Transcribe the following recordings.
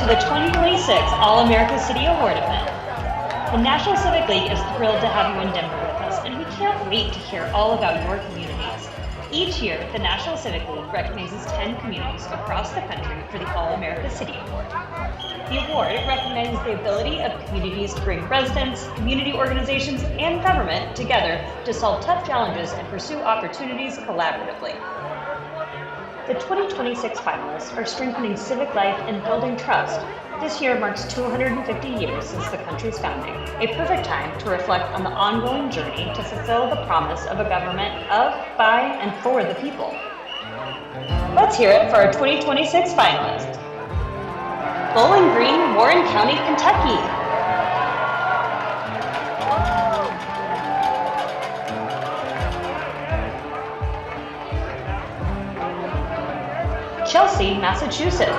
to the 2026 All-America City Award event. The National Civic League is thrilled to have you in Denver with us, and we can't wait to hear all about your communities. Each year, the National Civic League recognizes 10 communities across the country for the All-America City Award. The award recognizes the ability of communities to bring residents, community organizations, and government together to solve tough challenges and pursue opportunities collaboratively. The 2026 finalists are strengthening civic life and building trust. This year marks 250 years since the country's founding, a perfect time to reflect on the ongoing journey to fulfill the promise of a government of, by, and for the people. Let's hear it for our 2026 finalists. Bowling Green, Warren County, Kentucky. Chelsea, Massachusetts.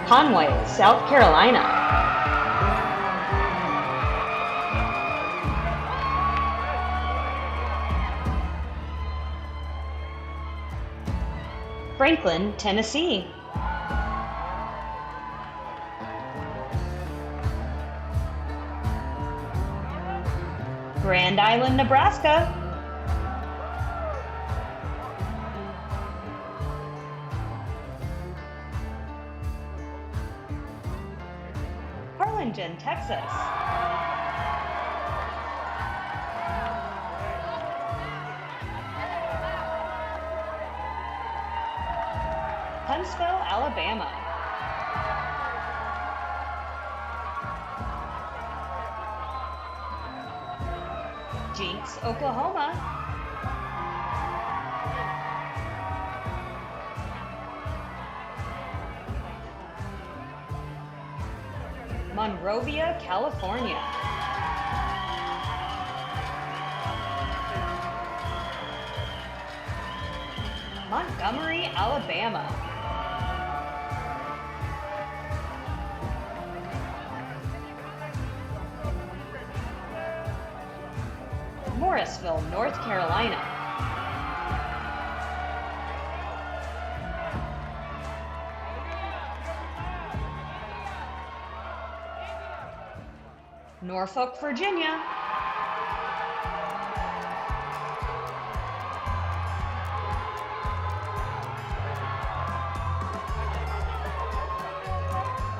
Conway, South Carolina. Franklin, Tennessee. Grand Island, Nebraska. Harlingen, Texas. Huntsville, Alabama. Jinx, Oklahoma. Monrovia, California. Montgomery, Alabama. Morrisville, North Carolina. Norfolk, Virginia.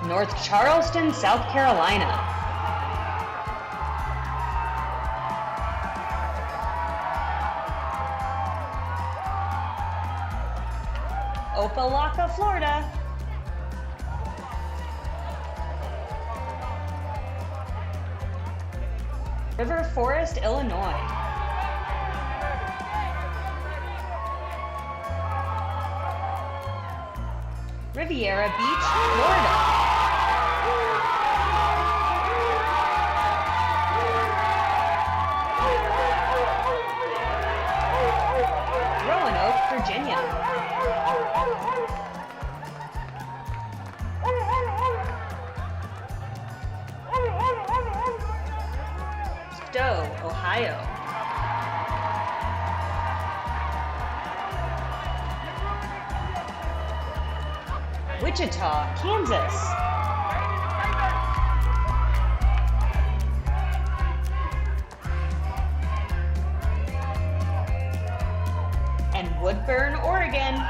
North Charleston, South Carolina. Opelika, Florida. River Forest, Illinois. Riviera Beach, Florida. Roanoke, Virginia. Stowe, Ohio. Wichita, Kansas. And Woodburn, Oregon.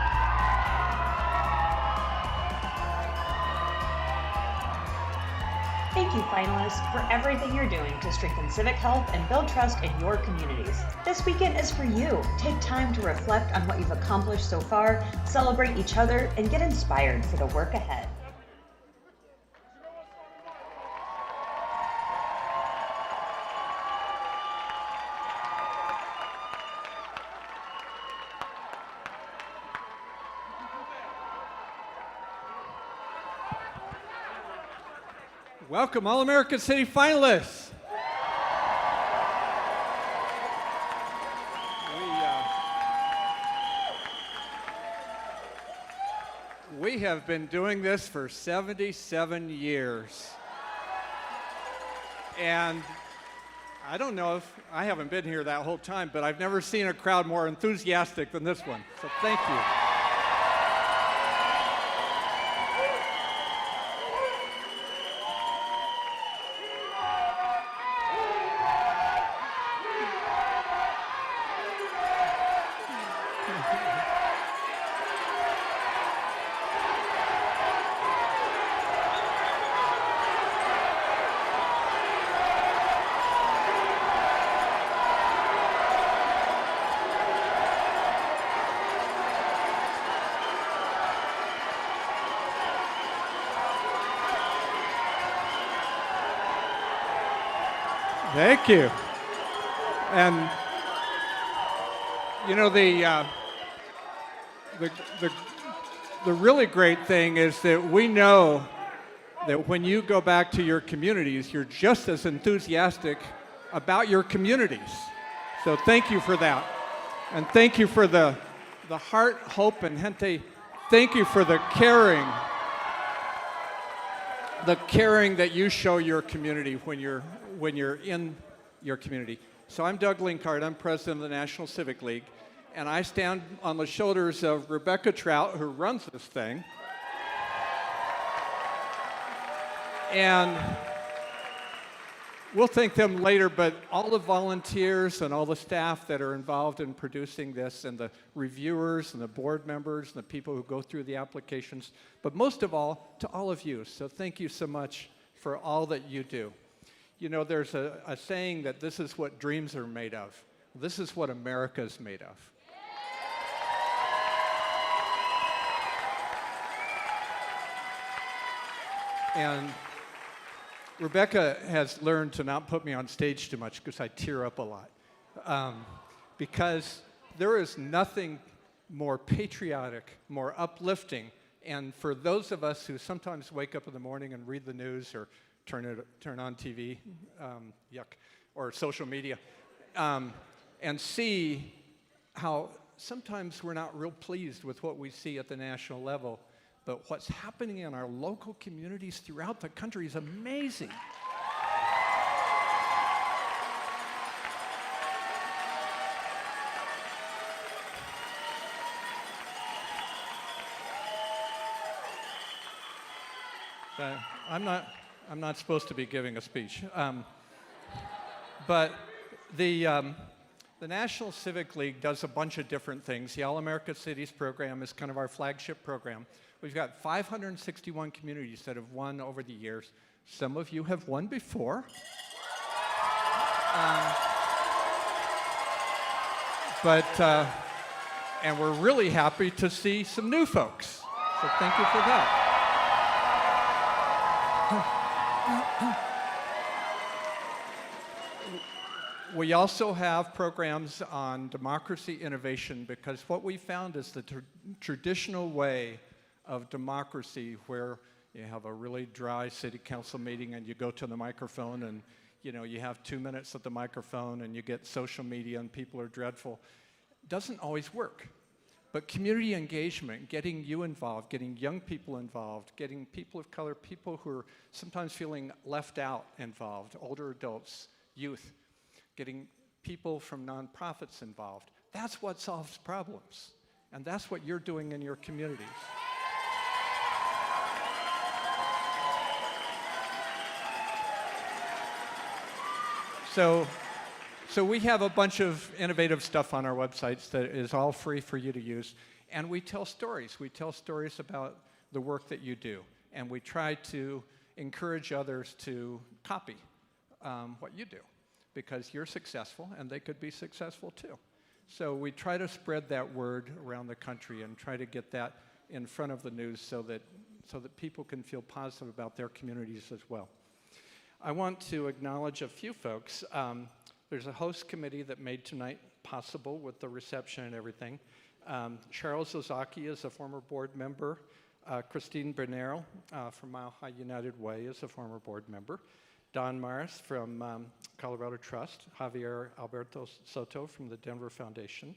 Thank you, finalists, for everything you're doing to strengthen civic health and build trust in your communities. This weekend is for you. Take time to reflect on what you've accomplished so far, celebrate each other, and get inspired for the work ahead. Welcome, All-America City finalists. We have been doing this for 77 years. And I don't know if I haven't been here that whole time, but I've never seen a crowd more enthusiastic than this one. So thank you. Thank you. And you know the really great thing is that we know that when you go back to your communities, you're just as enthusiastic about your communities. So thank you for that. And thank you for the heart, hope, and gente. Thank you for the caring that you show your community when you're in your community. So I'm Doug Linkard, I'm president of the National Civic League, and I stand on the shoulders of Rebecca Trout, who runs this thing. And we'll thank them later, but all the volunteers and all the staff that are involved in producing this, and the reviewers and the board members and the people who go through the applications, but most of all, to all of you. So thank you so much for all that you do. You know, there's a saying that this is what dreams are made of. This is what America is made of. And Rebecca has learned to not put me on stage too much because I tear up a lot. Because there is nothing more patriotic, more uplifting, and for those of us who sometimes wake up in the morning and read the news or turn on TV, yuck, or social media, and see how sometimes we're not real pleased with what we see at the national level, but what's happening in our local communities throughout the country is amazing. I'm not supposed to be giving a speech, but the National Civic League does a bunch of different things. The All-America Cities program is kind of our flagship program. We've got 561 communities that have won over the years. Some of you have won before. And we're really happy to see some new folks. So thank you for that. We also have programs on democracy innovation, because what we found is the traditional way of democracy, where you have a really dry city council meeting and you go to the microphone and you have 2 minutes at the microphone and you get social media and people are dreadful, doesn't always work. But community engagement, getting you involved, getting young people involved, getting people of color, people who are sometimes feeling left out involved, older adults, youth, getting people from nonprofits involved, that's what solves problems. And that's what you're doing in your communities. So we have a bunch of innovative stuff on our websites that is all free for you to use. And we tell stories. We tell stories about the work that you do. And we try to encourage others to copy what you do, because you're successful and they could be successful too. So we try to spread that word around the country and try to get that in front of the news so that people can feel positive about their communities as well. I want to acknowledge a few folks. There's a host committee that made tonight possible with the reception and everything. Charles Ozaki is a former board member. Christine Bernero from Mile High United Way is a former board member. Don Maris from Colorado Trust. Javier Alberto Soto from the Denver Foundation.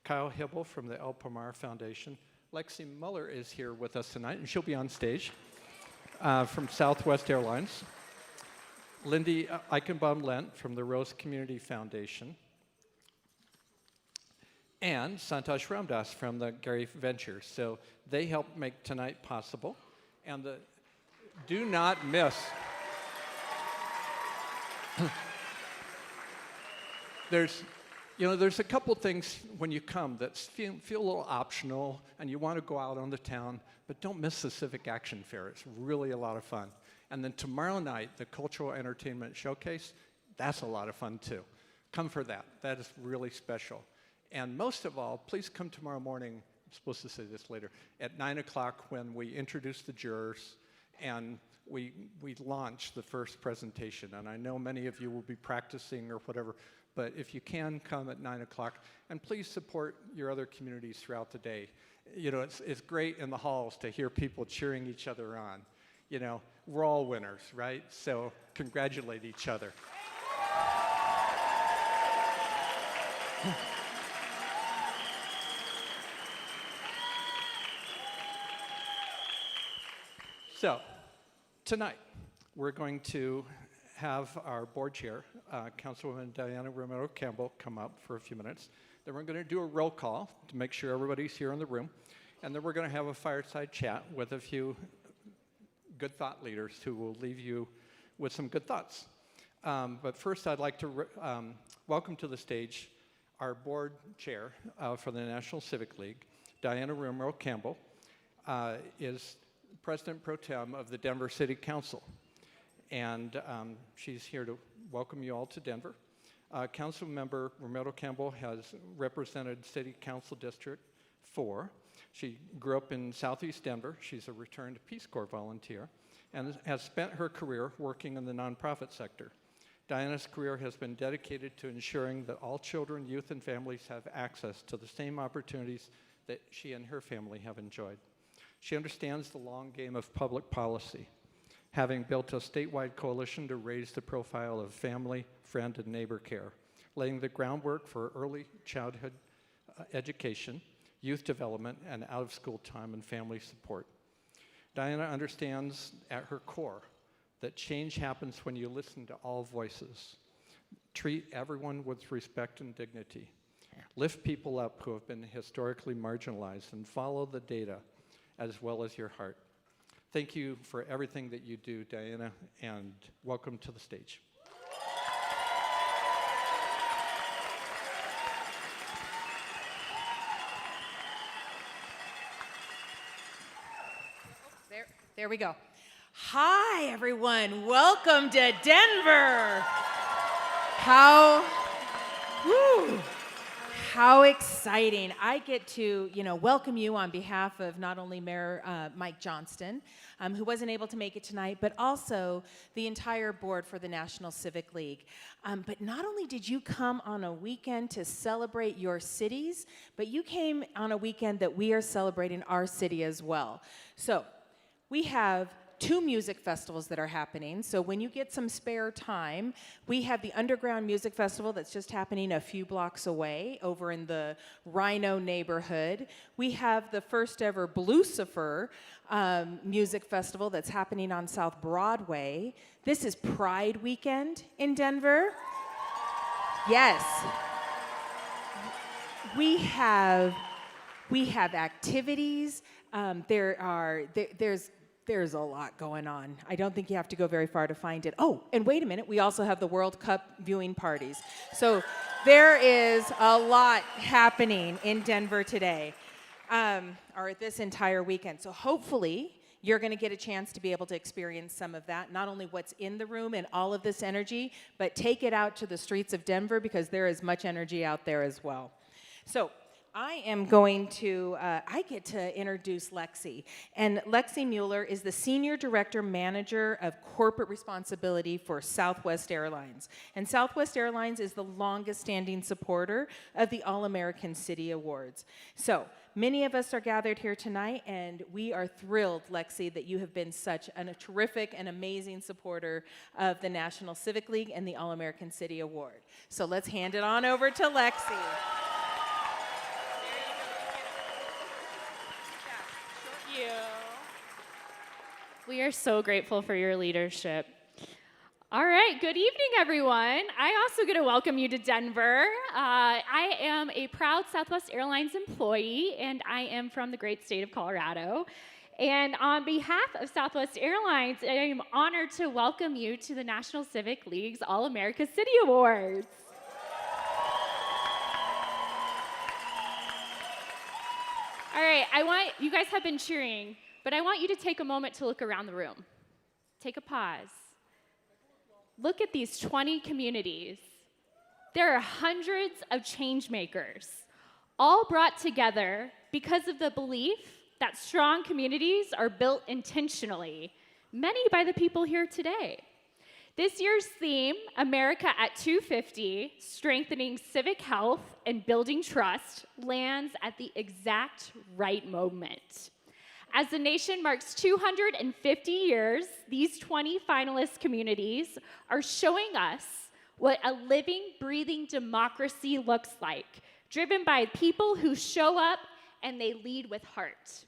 Kyle Hibble from the El Pomar Foundation. Lexi Muller is here with us tonight, and she'll be on stage from Southwest Airlines. Lindy Eichenbaum-Lent from the Rose Community Foundation, and Santosh Ramdas from the Gary Ventures. So they helped make tonight possible. And do not miss. There's a couple things when you come that feel a little optional, and you want to go out on the town, but don't miss the Civic Action Fair. It's really a lot of fun. And then tomorrow night, the Cultural Entertainment Showcase, that's a lot of fun too. Come for that. That is really special. And most of all, please come tomorrow morning, I'm supposed to say this later, at 9 o'clock when we introduce the jurors and we launch the first presentation. And I know many of you will be practicing or whatever, but if you can, come at 9 o'clock. And please support your other communities throughout the day. You know, it's great in the halls to hear people cheering each other on. You know, we're all winners, right? So congratulate each other. So, tonight, we're going to have our board chair, Councilwoman Diana Romero Campbell, come up for a few minutes. Then we're going to do a roll call to make sure everybody's here in the room. And then we're going to have a fireside chat with a few good thought leaders who will leave you with some good thoughts. But first, I'd like to welcome to the stage our board chair for the National Civic League, Diana Romero Campbell, is President Pro Tem of the Denver City Council. And she's here to welcome you all to Denver. Council member Romero Campbell has represented City Council District 4. She grew up in Southeast Denver. She's a returned Peace Corps volunteer and has spent her career working in the nonprofit sector. Diana's career has been dedicated to ensuring that all children, youth, and families have access to the same opportunities that she and her family have enjoyed. She understands the long game of public policy, having built a statewide coalition to raise the profile of family, friend, and neighbor care, laying the groundwork for early childhood education, youth development, and out-of-school time and family support. Diana understands at her core that change happens when you listen to all voices, treat everyone with respect and dignity, lift people up who have been historically marginalized, and follow the data as well as your heart. Thank you for everything that you do, Diana, and welcome to the stage. There we go. Hi, everyone. Welcome to Denver. How exciting. I get to, welcome you on behalf of not only Mayor Mike Johnston, who wasn't able to make it tonight, but also the entire board for the National Civic League. But not only did you come on a weekend to celebrate your cities, but you came on a weekend that we are celebrating our city as well. So we have 2 music festivals that are happening. So when you get some spare time, we have the Underground Music Festival that's just happening a few blocks away over in the Rhino neighborhood. We have the first ever Blucifer Music Festival that's happening on South Broadway. This is Pride Weekend in Denver. Yes. We have activities. There's a lot going on. I don't think you have to go very far to find it. Oh, and wait a minute, we also have the World Cup viewing parties. So there is a lot happening in Denver today, or this entire weekend. So hopefully you're gonna get a chance to be able to experience some of that, not only what's in the room and all of this energy, but take it out to the streets of Denver because there is much energy out there as well. So I am going to, I get to introduce Lexi. And Lexi Mueller is the Senior Director Manager of Corporate Responsibility for Southwest Airlines. And Southwest Airlines is the longest standing supporter of the All-American City Awards. So many of us are gathered here tonight, and we are thrilled, Lexi, that you have been such a terrific and amazing supporter of the National Civic League and the All-American City Award. So let's hand it on over to Lexi. We are so grateful for your leadership. All right, good evening, everyone. I also get to welcome you to Denver. I am a proud Southwest Airlines employee, and I am from the great state of Colorado. And on behalf of Southwest Airlines, I am honored to welcome you to the National Civic League's All-America City Awards. All right, you guys have been cheering, but I want you to take a moment to look around the room. Take a pause. Look at these 20 communities. There are hundreds of change makers, all brought together because of the belief that strong communities are built intentionally, many by the people here today. This year's theme, America at 250, Strengthening Civic Health and Building Trust, lands at the exact right moment. As the nation marks 250 years, these 20 finalist communities are showing us what a living, breathing democracy looks like, driven by people who show up and they lead with heart.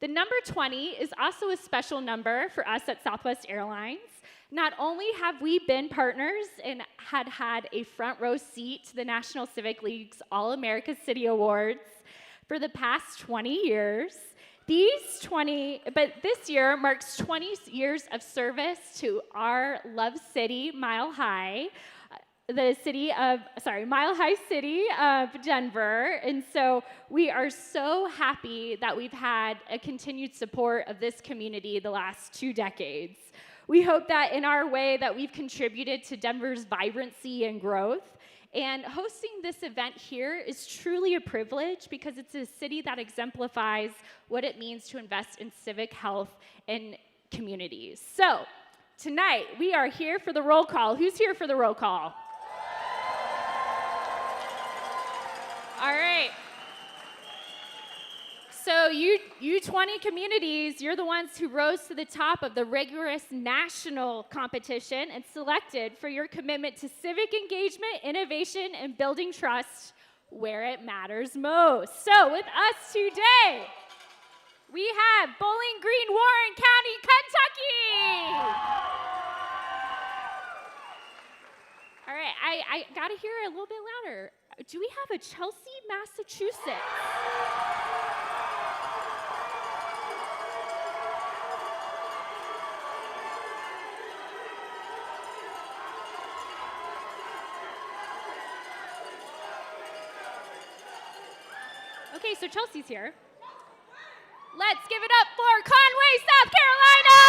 The number 20 is also a special number for us at Southwest Airlines. Not only have we been partners and had a front row seat to the National Civic League's All-America City Awards for the past 20 years, but this year marks 20 years of service to our love city, Mile High City of Denver. And so we are so happy that we've had a continued support of this community the last 2 decades. We hope that in our way that we've contributed to Denver's vibrancy and growth. And hosting this event here is truly a privilege because it's a city that exemplifies what it means to invest in civic health and communities. So tonight we are here for the roll call. Who's here for the roll call? All right. So you 20 communities, you're the ones who rose to the top of the rigorous national competition and selected for your commitment to civic engagement, innovation, and building trust where it matters most. So with us today, we have Bowling Green, Warren County, Kentucky. All right, I gotta hear it a little bit louder. Do we have a Chelsea, Massachusetts? Okay, so Chelsea's here. Let's give it up for Conway, South Carolina!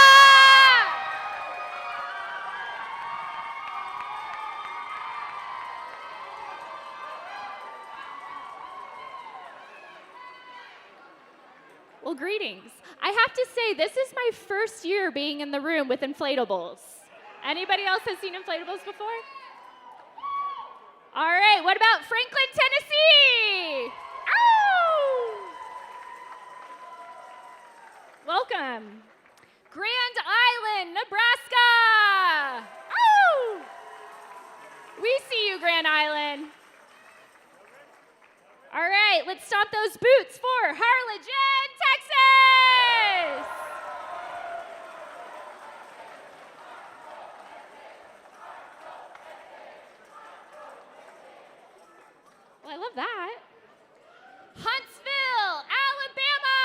Well, greetings. I have to say, this is my first year being in the room with inflatables. Anybody else has seen inflatables before? All right, what about Franklin, Tennessee? Ow! Welcome. Grand Island, Nebraska. Ow! We see you, Grand Island. All right, let's stomp those boots for Harlingen, Texas. Well, I love that. Huntsville, Alabama!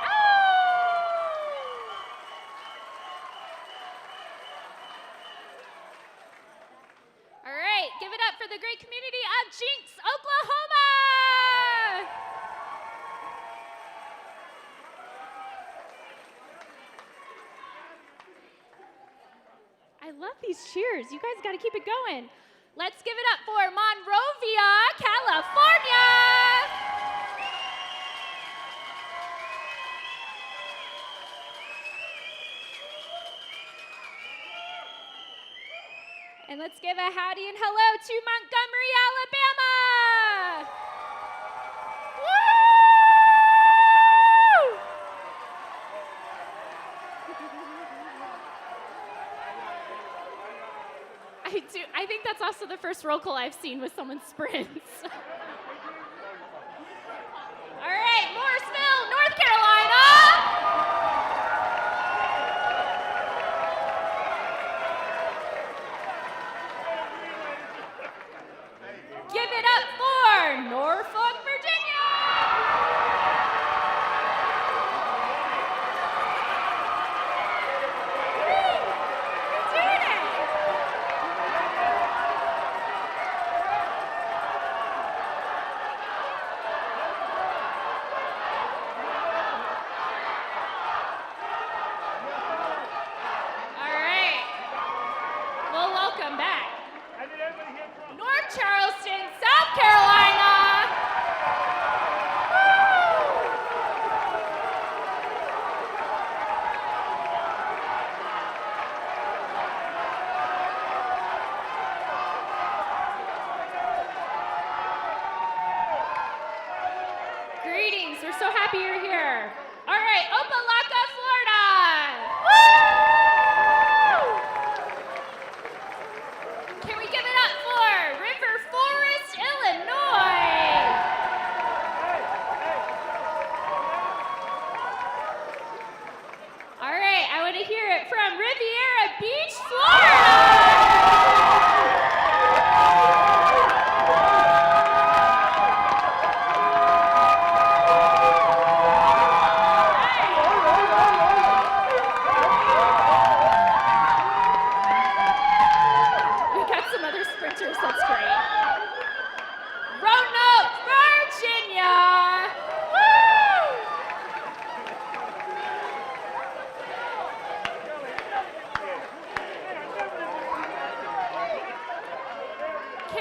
Oh! All right, give it up for the great community of Jinx, Oklahoma! I love these cheers. You guys got to keep it going. Let's give it up for Monrovia, California. And let's give a howdy and hello to Montgomery, Alabama. Woo! I think that's also the first roll call I've seen with someone sprints. All right, Morrisville, North Carolina.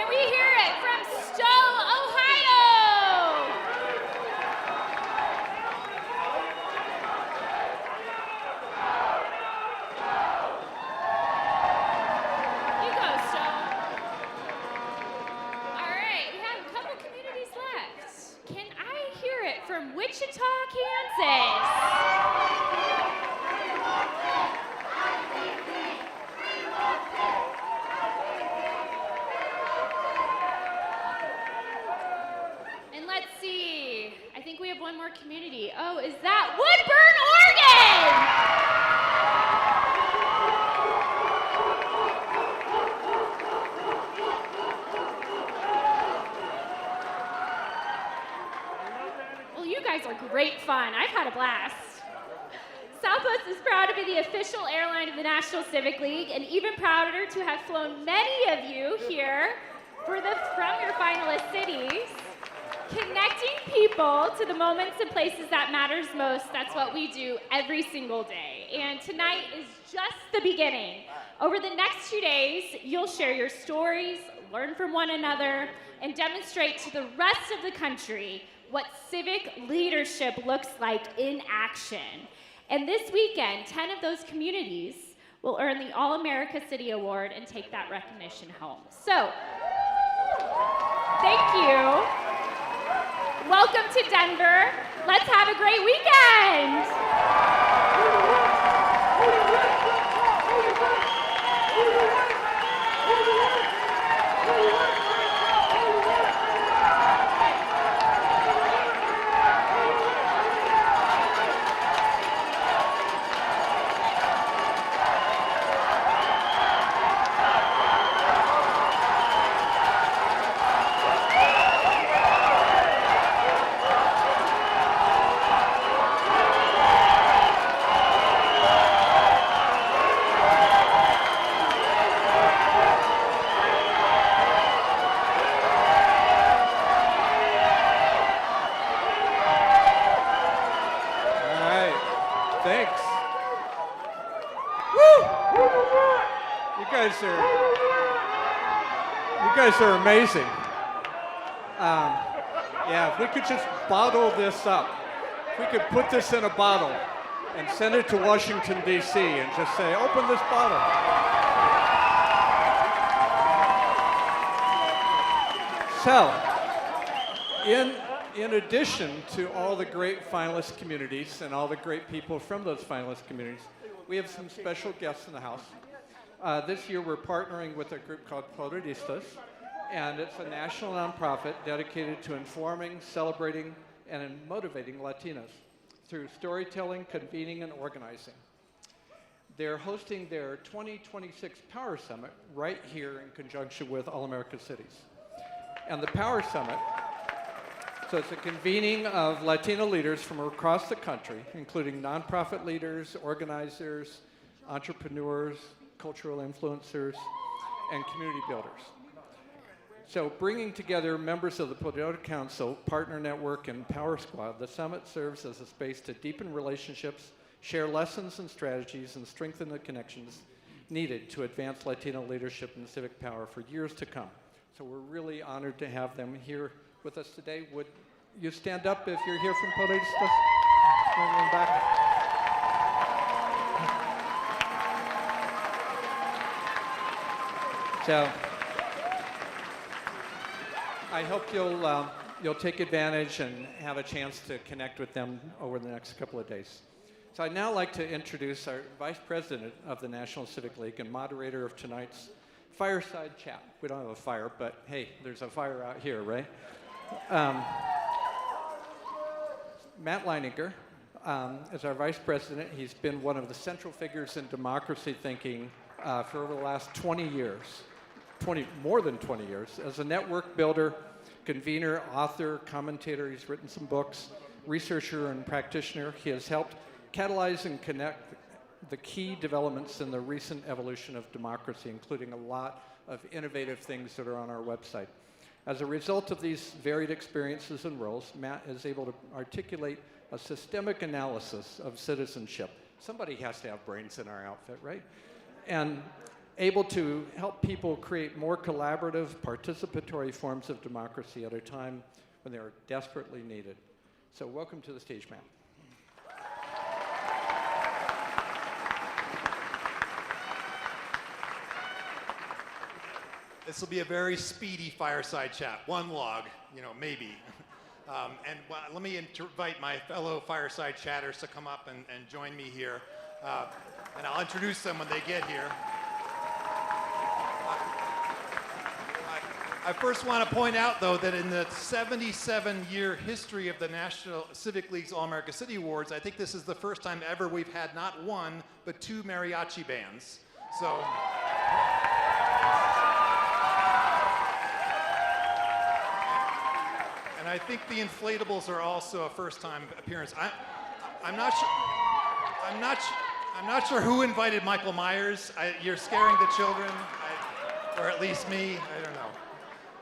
Can we hear it from Stowe, Ohio? You go, Stowe. All right, we have a couple communities left. Can I hear it from Wichita, Kansas? And let's see, I think we have one more community. Oh, is that Woodburn, Oregon? Well, you guys are great fun. I've had a blast. Southwest is proud to be the official airline of the National Civic League, and even prouder to have flown many of you here from your finalist cities. Connecting people to the moments and places that matters most, that's what we do every single day. And tonight is just the beginning. Over the next 2 days, you'll share your stories, learn from one another, and demonstrate to the rest of the country what civic leadership looks like in action. And this weekend, 10 of those communities will earn the All-America City Award and take that recognition home. So, thank you. Welcome to Denver. Let's have a great weekend. Thanks. Woo! You guys are amazing. Yeah, if we could just bottle this up. If we could put this in a bottle and send it to Washington, D.C. and just say, open this bottle. So, in addition to all the great finalist communities and all the great people from those finalist communities, we have some special guests in the house. This year we're partnering with a group called Poderistas, and it's a national nonprofit dedicated to informing, celebrating, and motivating Latinos through storytelling, convening, and organizing. They're hosting their 2026 Power Summit right here in conjunction with All America Cities. And the Power Summit, so it's a convening of Latino leaders from across the country, including nonprofit leaders, organizers, entrepreneurs, cultural influencers, and community builders. So bringing together members of the Poder Council, Partner Network, and Power Squad, the summit serves as a space to deepen relationships, share lessons and strategies, and strengthen the connections needed to advance Latino leadership and civic power for years to come. So we're really honored to have them here with us today. Would you stand up if you're here from Poderistas? Stand back. So I hope you'll take advantage and have a chance to connect with them over the next couple of days. So I'd now like to introduce our Vice President of the National Civic League and moderator of tonight's fireside chat. We don't have a fire, but hey, there's a fire out here, right? Matt Leininger is our Vice President. He's been one of the central figures in democracy thinking for over the last 20 years. More than 20 years, as a network builder, convener, author, commentator. He's written some books, researcher and practitioner. He has helped catalyze and connect the key developments in the recent evolution of democracy, including a lot of innovative things that are on our website. As a result of these varied experiences and roles, Matt is able to articulate a systemic analysis of citizenship. Somebody has to have brains in our outfit, right? And able to help people create more collaborative, participatory forms of democracy at a time when they are desperately needed. So welcome to the stage, Matt. This will be a very speedy fireside chat. One log, maybe. Let me invite my fellow fireside chatters to come up and join me here. And I'll introduce them when they get here. I first want to point out, though, that in the 77-year history of the National Civic League's All-America City Awards, I think this is the first time ever we've had not one, but two mariachi bands. So. And I think the inflatables are also a first-time appearance. I'm not sure who invited Michael Myers. You're scaring the children, or at least me. I don't know.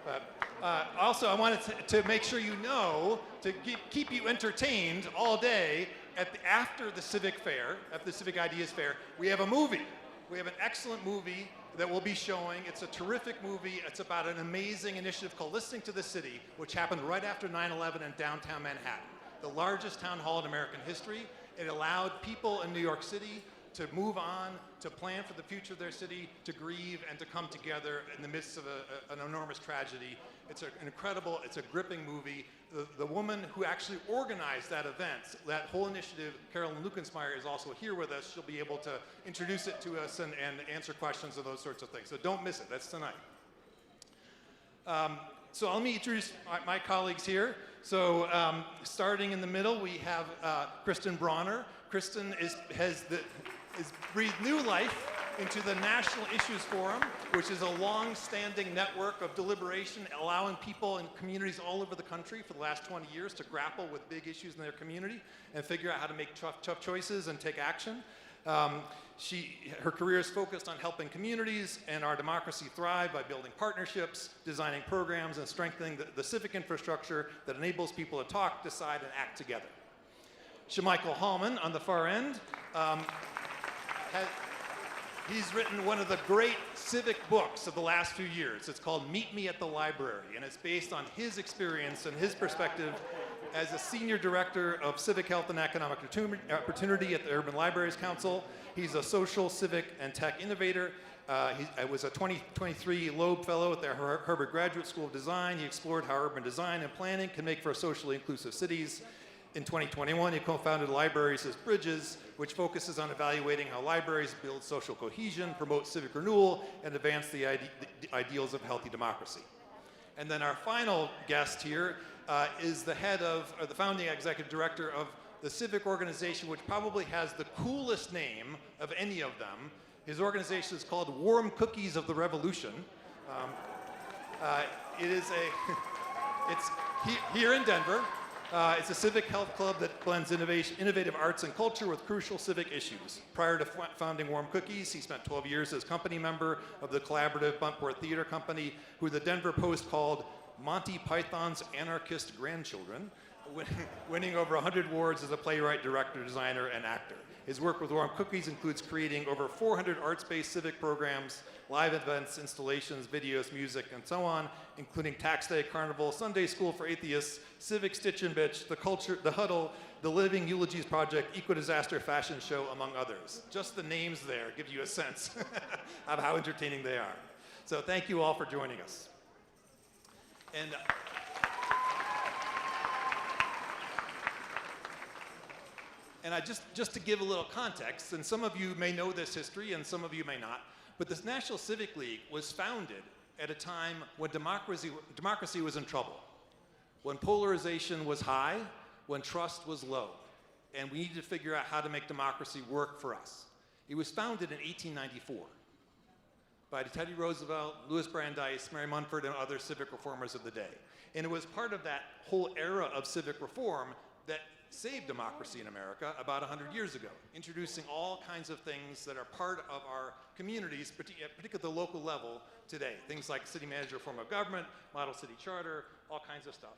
But also, I wanted to make sure you know, to keep you entertained all day, after the Civic Fair, after the Civic Ideas Fair, we have a movie. We have an excellent movie that we'll be showing. It's a terrific movie. It's about an amazing initiative called Listening to the City, which happened right after 9/11 in downtown Manhattan, the largest town hall in American history. It allowed people in New York City to move on, to plan for the future of their city, to grieve, and to come together in the midst of an enormous tragedy. It's it's a gripping movie. The woman who actually organized that event, that whole initiative, Carolyn Lukensmeyer, is also here with us. She'll be able to introduce it to us and answer questions and those sorts of things. So don't miss it. That's tonight. So let me introduce my colleagues here. So starting in the middle, we have Kristen Bronner. Kristen has breathed new life into the National Issues Forum, which is a long-standing network of deliberation allowing people in communities all over the country for the last 20 years to grapple with big issues in their community and figure out how to make tough choices and take action. Her career is focused on helping communities and our democracy thrive by building partnerships, designing programs, and strengthening the civic infrastructure that enables people to talk, decide, and act together. Shamichael Hallman on the far end. He's written one of the great civic books of the last few years. It's called Meet Me at the Library, and it's based on his experience and his perspective as a senior director of civic health and economic opportunity at the Urban Libraries Council. He's a social, civic, and tech innovator. He was a 2023 Loeb Fellow at the Harvard Graduate School of Design. He explored how urban design and planning can make for socially inclusive cities. In 2021, he co-founded Libraries as Bridges, which focuses on evaluating how libraries build social cohesion, promote civic renewal, and advance the ideals of healthy democracy. And then our final guest here is the founding executive director of the civic organization, which probably has the coolest name of any of them. His organization is called Warm Cookies of the Revolution. It's here in Denver. It's a civic health club that blends innovative arts and culture with crucial civic issues. Prior to founding Warm Cookies, he spent 12 years as company member of the collaborative Buntport Theater Company, who the Denver Post called Monty Python's anarchist grandchildren, winning over 100 awards as a playwright, director, designer, and actor. His work with Warm Cookies includes creating over 400 arts-based civic programs, live events, installations, videos, music, and so on, including Tax Day, Carnival, Sunday School for Atheists, Civic Stitch and Bitch, The Culture, The Huddle, The Living Eulogies Project, Eco-Disaster Fashion Show, among others. Just the names there give you a sense of how entertaining they are. So thank you all for joining us. And just to give a little context, and some of you may know this history and some of you may not, but this National Civic League was founded at a time when democracy was in trouble, when polarization was high, when trust was low, and we needed to figure out how to make democracy work for us. It was founded in 1894 by Teddy Roosevelt, Louis Brandeis, Mary Munford, and other civic reformers of the day. And it was part of that whole era of civic reform that saved democracy in America about 100 years ago, introducing all kinds of things that are part of our communities, particularly at the local level today. Things like city manager form of government, model city charter, all kinds of stuff.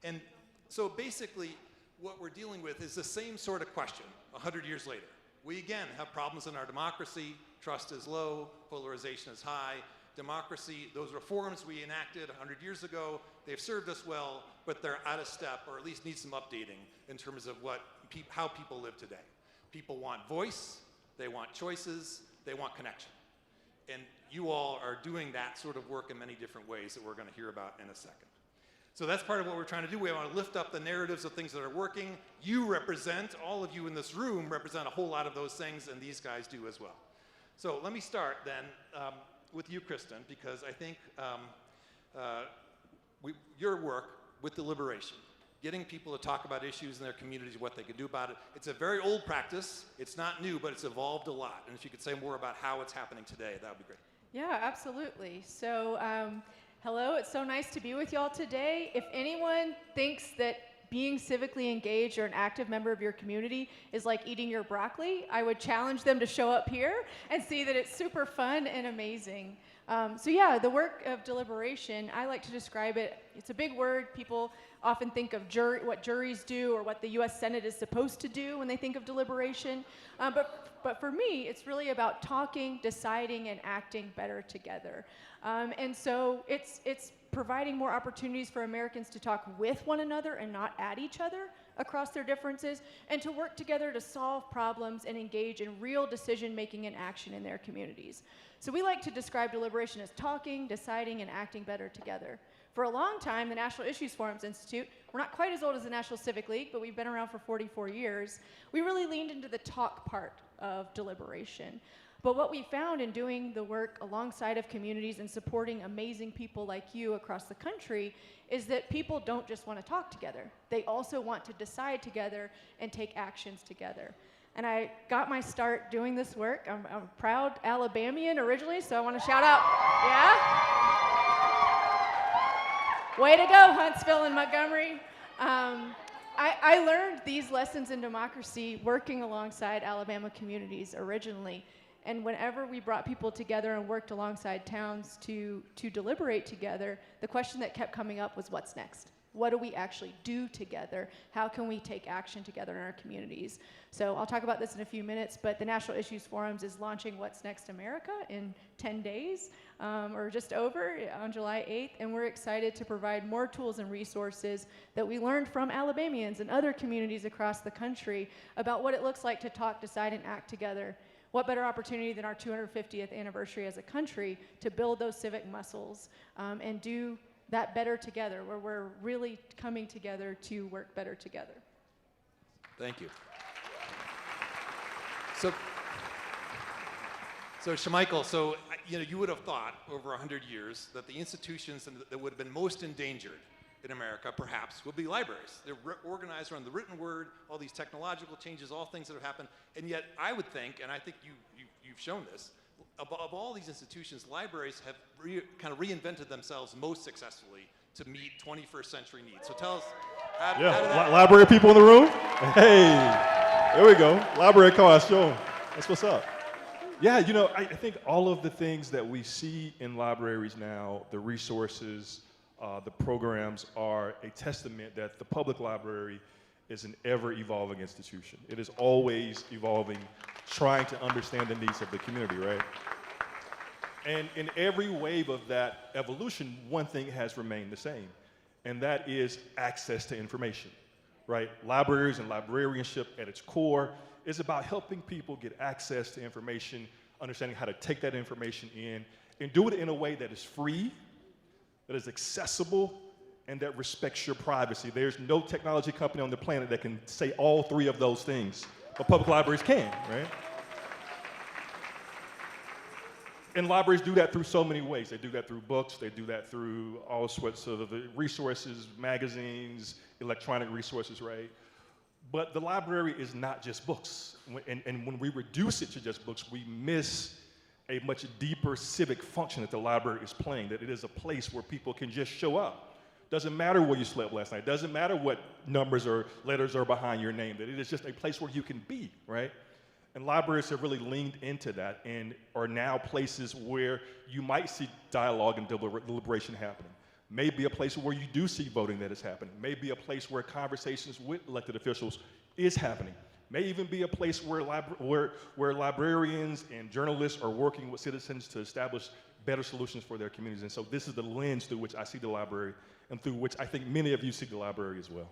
And so basically what we're dealing with is the same sort of question 100 years later. We again have problems in our democracy. Trust is low, polarization is high. Democracy, those reforms we enacted 100 years ago, they've served us well, but they're out of step, or at least need some updating in terms of how people live today. People want voice, they want choices, they want connection. And you all are doing that sort of work in many different ways that we're going to hear about in a second. So that's part of what we're trying to do. We want to lift up the narratives of things that are working. You represent, all of you in this room represent a whole lot of those things, and these guys do as well. So let me start then with you, Kristen, because I think your work with deliberation, getting people to talk about issues in their communities, what they can do about it, it's a very old practice. It's not new, but it's evolved a lot. And if you could say more about how it's happening today, that would be great. Yeah, absolutely. So, hello, it's so nice to be with y'all today. If anyone thinks that being civically engaged or an active member of your community is like eating your broccoli, I would challenge them to show up here and see that it's super fun and amazing. So yeah, the work of deliberation, I like to describe it, it's a big word. People often think of what juries do or what the US Senate is supposed to do when they think of deliberation. But for me, it's really about talking, deciding, and acting better together. And so it's providing more opportunities for Americans to talk with one another and not at each other across their differences, and to work together to solve problems and engage in real decision-making and action in their communities. So we like to describe deliberation as talking, deciding, and acting better together. For a long time, the National Issues Forums Institute, we're not quite as old as the National Civic League, but we've been around for 44 years, we really leaned into the talk part of deliberation. But what we found in doing the work alongside of communities and supporting amazing people like you across the country is that people don't just want to talk together. They also want to decide together and take actions together. And I got my start doing this work. I'm a proud Alabamian originally, so I want to shout out, yeah? Way to go, Huntsville and Montgomery. I learned these lessons in democracy working alongside Alabama communities originally. And whenever we brought people together and worked alongside towns to deliberate together, the question that kept coming up was, what's next? What do we actually do together? How can we take action together in our communities? So I'll talk about this in a few minutes, but the National Issues Forums is launching What's Next America in 10 days, or just over, on July 8th, and we're excited to provide more tools and resources that we learned from Alabamians and other communities across the country about what it looks like to talk, decide, and act together. What better opportunity than our 250th anniversary as a country to build those civic muscles and do that better together, where we're really coming together to work better together. Thank you. So Shamichael, you would have thought over 100 years that the institutions that would have been most endangered in America, perhaps, would be libraries. They're organized around the written word, all these technological changes, all things that have happened, and yet I would think, and I think you've shown this, of all these institutions, libraries have kind of reinvented themselves most successfully to meet 21st century needs. So tell us, how did that library people in the room? Hey, there we go. Library card, show 'em. That's what's up. Yeah, I think all of the things that we see in libraries now, the resources, the programs, are a testament that the public library is an ever-evolving institution. It is always evolving, trying to understand the needs of the community, right? And in every wave of that evolution, one thing has remained the same, and that is access to information, right? Libraries and librarianship at its core is about helping people get access to information, understanding how to take that information in, and do it in a way that is free, that is accessible, and that respects your privacy. There's no technology company on the planet that can say all three of those things, but public libraries can, right? And libraries do that through so many ways. They do that through books, they do that through all sorts of resources, magazines, electronic resources, right? But the library is not just books. And when we reduce it to just books, we miss a much deeper civic function that the library is playing, that it is a place where people can just show up. Doesn't matter where you slept last night, doesn't matter what numbers or letters are behind your name, that it is just a place where you can be, right? And libraries have really leaned into that and are now places where you might see dialogue and deliberation happening. Maybe a place where you do see voting that is happening. Maybe a place where conversations with elected officials is happening. may even be a place where, where librarians and journalists are working with citizens to establish better solutions for their communities. And so this is the lens through which I see the library and through which I think many of you see the library as well.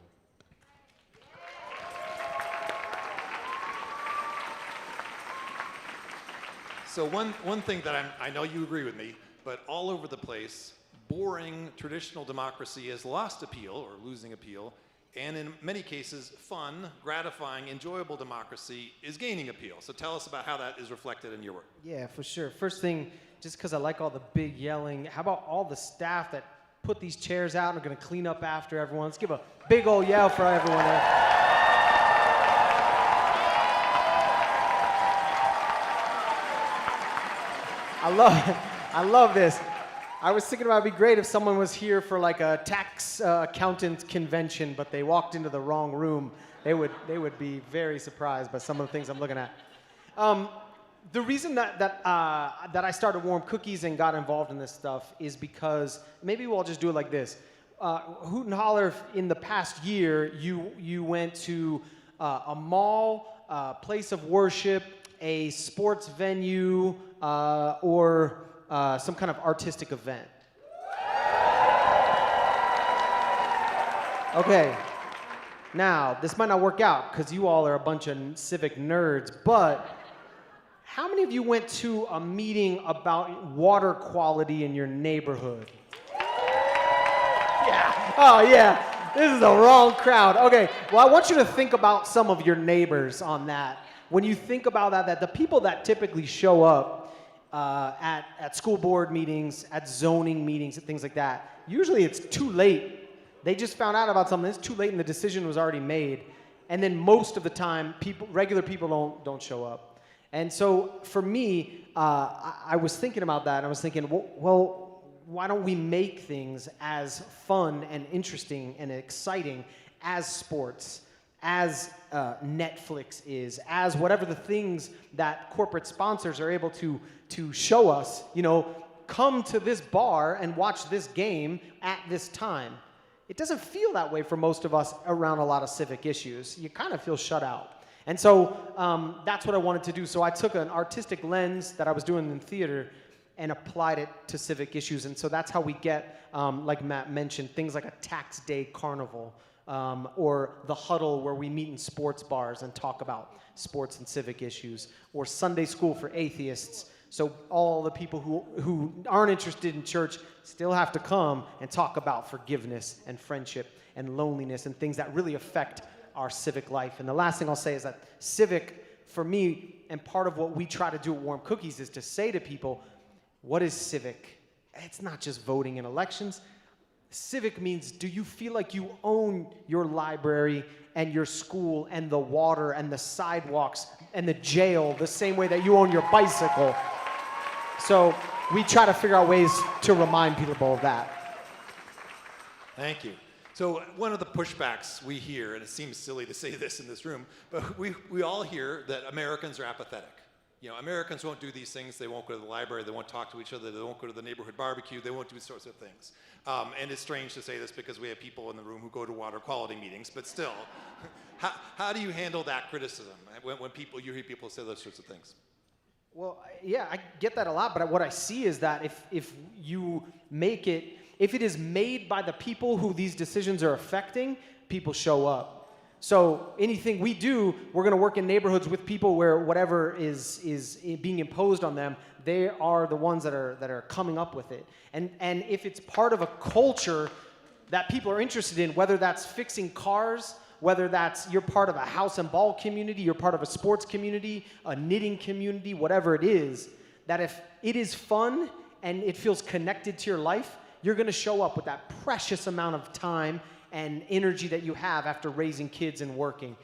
So one thing that I know you agree with me, but all over the place, boring traditional democracy has lost appeal or losing appeal, and in many cases, fun, gratifying, enjoyable democracy is gaining appeal. So tell us about how that is reflected in your work. Yeah, for sure. First thing, just because I like all the big yelling, how about all the staff that put these chairs out and are going to clean up after everyone? Let's give a big old yell for everyone there. I love this. I was thinking about it'd be great if someone was here for like a tax accountant convention, but they walked into the wrong room. They would be very surprised by some of the things I'm looking at. The reason that I started Warm Cookies and got involved in this stuff is because maybe we'll just do it like this. Hoot and holler if in the past year you went to a mall, a place of worship, a sports venue, or some kind of artistic event. Okay, now this might not work out because you all are a bunch of civic nerds, but how many of you went to a meeting about water quality in your neighborhood? Yeah, oh yeah, this is the wrong crowd. Okay, well I want you to think about some of your neighbors on that. When you think about that the people that typically show up at school board meetings, at zoning meetings, and things like that, usually it's too late. They just found out about something, it's too late and the decision was already made. And then most of the time, regular people don't show up. And so for me, I was thinking about that, and I was thinking, well, why don't we make things as fun and interesting and exciting as sports, as Netflix is, as whatever the things that corporate sponsors are able to show us, come to this bar and watch this game at this time. It doesn't feel that way for most of us around a lot of civic issues. You kind of feel shut out. And so that's what I wanted to do. So I took an artistic lens that I was doing in theater and applied it to civic issues. And so that's how we get, like Matt mentioned, things like a tax day carnival, or the huddle where we meet in sports bars and talk about sports and civic issues, or Sunday school for atheists. So all the people who aren't interested in church still have to come and talk about forgiveness and friendship and loneliness and things that really affect our civic life. And the last thing I'll say is that civic, for me, and part of what we try to do at Warm Cookies is to say to people, what is civic? It's not just voting in elections. Civic means, do you feel like you own your library and your school and the water and the sidewalks and the jail the same way that you own your bicycle? So we try to figure out ways to remind people of that. Thank you. So one of the pushbacks we hear, and it seems silly to say this in this room, but we all hear that Americans are apathetic. Americans won't do these things. They won't go to the library. They won't talk to each other. They won't go to the neighborhood barbecue. They won't do these sorts of things. And it's strange to say this because we have people in the room who go to water quality meetings, but still, how do you handle that criticism when you hear people say those sorts of things? Well, yeah, I get that a lot, but what I see is that if it is made by the people who these decisions are affecting, people show up. So anything we do, we're going to work in neighborhoods with people where whatever is being imposed on them, they are the ones that are coming up with it. And if it's part of a culture that people are interested in, whether that's fixing cars, whether that's you're part of a house and ball community, you're part of a sports community, a knitting community, whatever it is, that if it is fun and it feels connected to your life, you're going to show up with that precious amount of time and energy that you have after raising kids and working.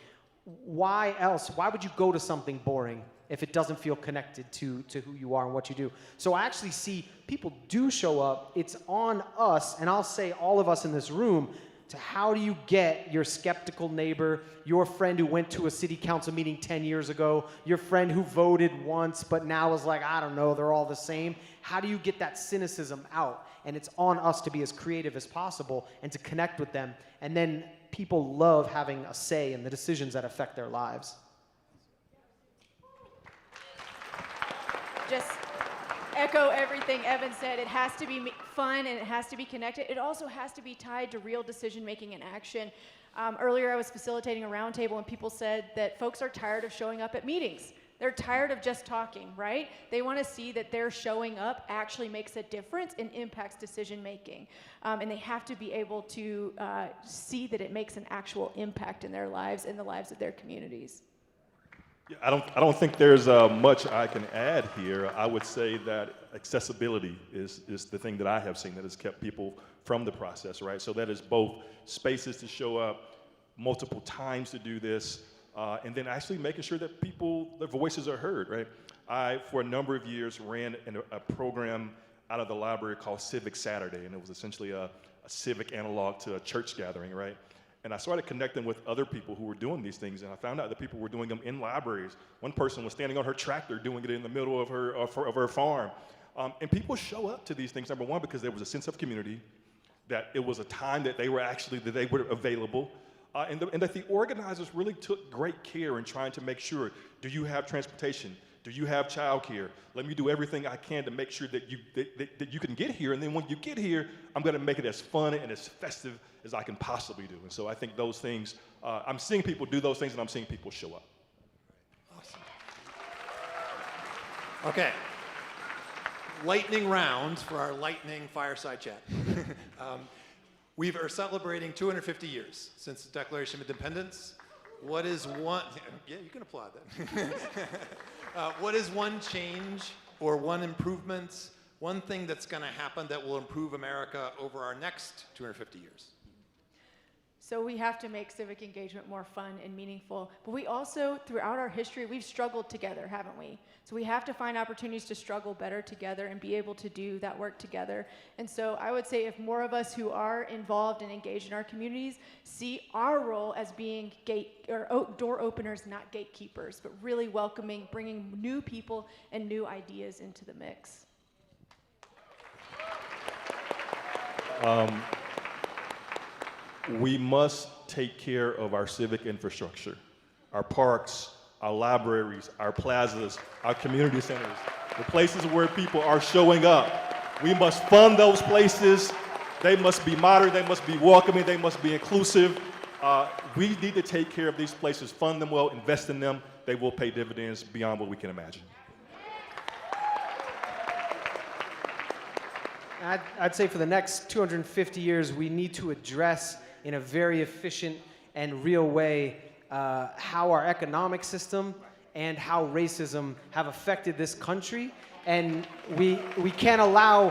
Why else? Why would you go to something boring if it doesn't feel connected to who you are and what you do? So I actually see people do show up. It's on us, and I'll say all of us in this room, to how do you get your skeptical neighbor, your friend who went to a city council meeting 10 years ago, your friend who voted once but now is like, I don't know, they're all the same. How do you get that cynicism out? And it's on us to be as creative as possible and to connect with them. And then people love having a say in the decisions that affect their lives. just echo everything Evan said. It has to be fun and it has to be connected. It also has to be tied to real decision making and action. Earlier I was facilitating a roundtable and people said that folks are tired of showing up at meetings. They're tired of just talking, right? They want to see that their showing up actually makes a difference and impacts decision making. And they have to be able to see that it makes an actual impact in their lives and the lives of their communities. Yeah, I don't think there's much I can add here. I would say that accessibility is the thing that I have seen that has kept people from the process, right? So that is both spaces to show up, multiple times to do this, and then actually making sure that their voices are heard, right? I, for a number of years, ran a program out of the library called Civic Saturday, and it was essentially a civic analog to a church gathering, right? And I started connecting with other people who were doing these things, and I found out that people were doing them in libraries. One person was standing on her tractor doing it in the middle of her farm. And people show up to these things, number one, because there was a sense of community, that it was a time that they were available, and that the organizers really took great care in trying to make sure, do you have transportation? Do you have childcare? Let me do everything I can to make sure that you can get here, and then when you get here, I'm gonna make it as fun and as festive as I can possibly do. And so I think those things, I'm seeing people do those things, and I'm seeing people show up. Awesome. Okay. Lightning round for our lightning fireside chat. We are celebrating 250 years since the Declaration of Independence. What is one, yeah, you can applaud that. What is one change or one improvement, one thing that's gonna happen that will improve America over our next 250 years? So we have to make civic engagement more fun and meaningful, but we also, throughout our history, we've struggled together, haven't we? So we have to find opportunities to struggle better together and be able to do that work together. And so I would say if more of us who are involved and engaged in our communities see our role as being door openers, not gatekeepers, but really welcoming, bringing new people and new ideas into the mix. We must take care of our civic infrastructure, our parks, our libraries, our plazas, our community centers, the places where people are showing up. We must fund those places. They must be modern, they must be welcoming, they must be inclusive. We need to take care of these places, fund them well, invest in them. They will pay dividends beyond what we can imagine. I'd say for the next 250 years, we need to address in a very efficient and real way how our economic system and how racism have affected this country. And we can't allow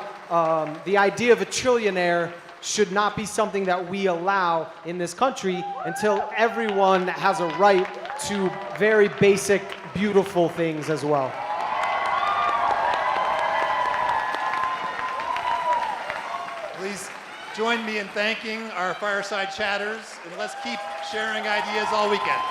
the idea of a trillionaire should not be something that we allow in this country until everyone has a right to very basic, beautiful things as well. Please join me in thanking our fireside chatters, and let's keep sharing ideas all weekend.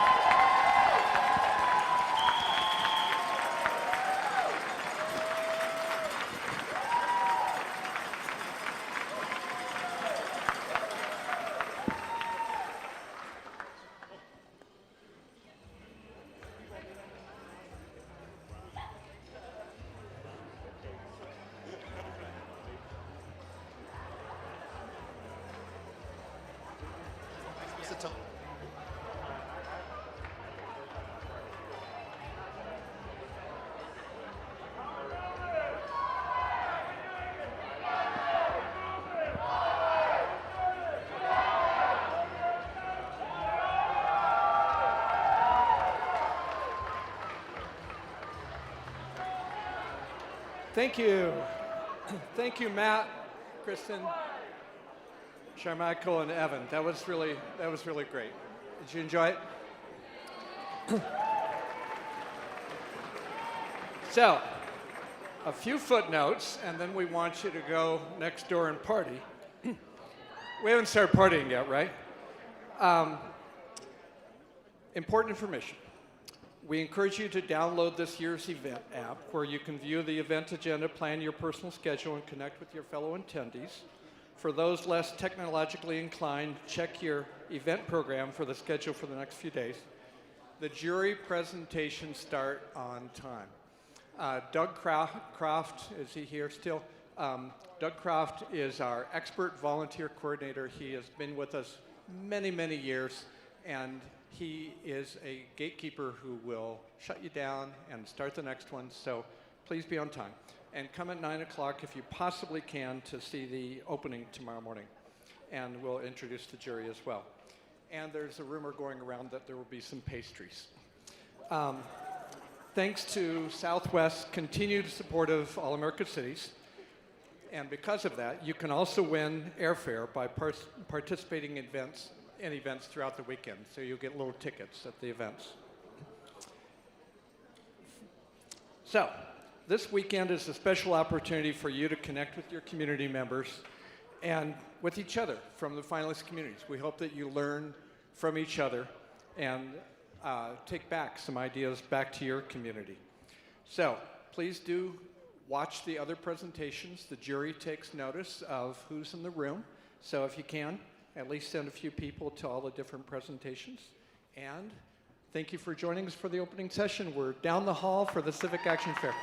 Thank you. Thank you, Matt, Kristen, Sharmichael, and Evan. That was really great. Did you enjoy it? So, a few footnotes, and then we want you to go next door and party. We haven't started partying yet, right? Important information. We encourage you to download this year's event app where you can view the event agenda, plan your personal schedule, and connect with your fellow attendees. For those less technologically inclined, check your event program for the schedule for the next few days. The jury presentations start on Doug Croft, is he here still? Doug Croft is our expert volunteer coordinator. He has been with us many, many years, and he is a gatekeeper who will shut you down and start the next one, so please be on time. And come at 9 o'clock if you possibly can to see the opening tomorrow morning. And we'll introduce the jury as well. And there's a rumor going around that there will be some pastries. Thanks to Southwest's continued support of All America Cities. And because of that, you can also win airfare by participating in events throughout the weekend. So you'll get little tickets at the events. So this weekend is a special opportunity for you to connect with your community members and with each other from the finalist communities. We hope that you learn from each other and take back some ideas back to your community. So please do watch the other presentations. The jury takes notice of who's in the room. So if you can, at least send a few people to all the different presentations. And thank you for joining us for the opening session. We're down the hall for the Civic Action Fair.